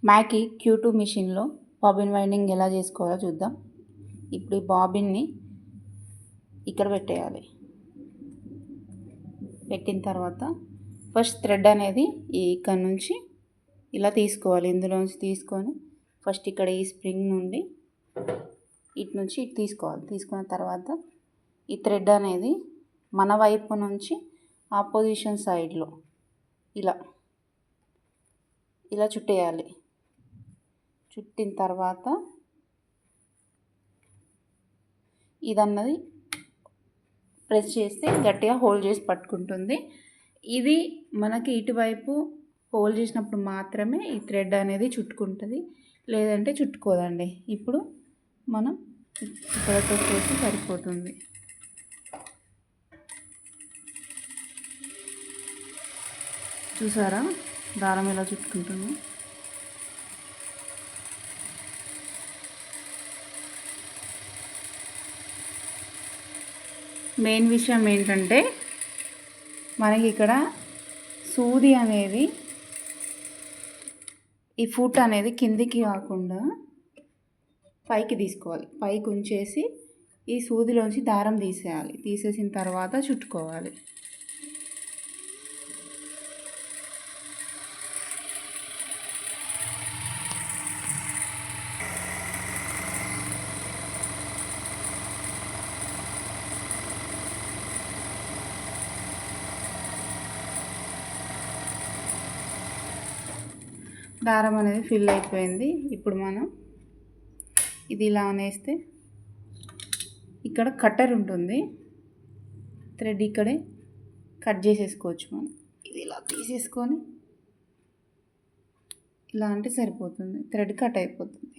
మ్యాకీ Q2 మిషన్లో bobbin winding ఎలా చేసుకోవాలో చూద్దాం. ఇప్పుడు ఈ బాబిన్ని ఇక్కడ పెట్టేయాలి. పెట్టిన తర్వాత ఫస్ట్ థ్రెడ్ అనేది ఇక్కడ నుంచి ఇలా తీసుకోవాలి. ఇందులోంచి తీసుకొని ఫస్ట్ ఇక్కడ ఈ స్ప్రింగ్ నుండి ఇటు నుంచి ఇటు తీసుకోవాలి. తీసుకున్న తర్వాత ఈ థ్రెడ్ అనేది మన వైపు నుంచి ఆపోజిషన్ సైడ్లో ఇలా చుట్టేయాలి. చుట్టిన తర్వాత ఇదన్నది ప్రెస్ చేస్తే గట్టిగా హోల్డ్ చేసి పట్టుకుంటుంది. ఇది మనకి ఇటువైపు హోల్డ్ చేసినప్పుడు మాత్రమే ఈ థ్రెడ్ అనేది చుట్టుకుంటుంది, లేదంటే చుట్టుకోదండి. ఇప్పుడు మనం ఇక్కడ తొక్కేసి సరిపోతుంది. చూసారా దారం ఎలా చుట్టుకుంటుందో. మెయిన్ విషయం ఏంటంటే మనకి ఇక్కడ సూది అనేది ఈ ఫుట్ అనేది కిందికి కాకుండా పైకి తీసుకోవాలి. పైకి ఉంచేసి ఈ సూదిలోంచి దారం తీసేయాలి. తీసేసిన తర్వాత చుట్టుకోవాలి. దారం అనేది ఫిల్ అయిపోయింది. ఇప్పుడు మనం ఇది ఇలా అనేస్తే ఇక్కడ కట్టర్ ఉంటుంది. థ్రెడ్ ఇక్కడే కట్ చేసేసుకోవచ్చు. మనం ఇది ఇలా తీసేసుకొని ఇలా అంటే సరిపోతుంది. థ్రెడ్ కట్ అయిపోతుంది.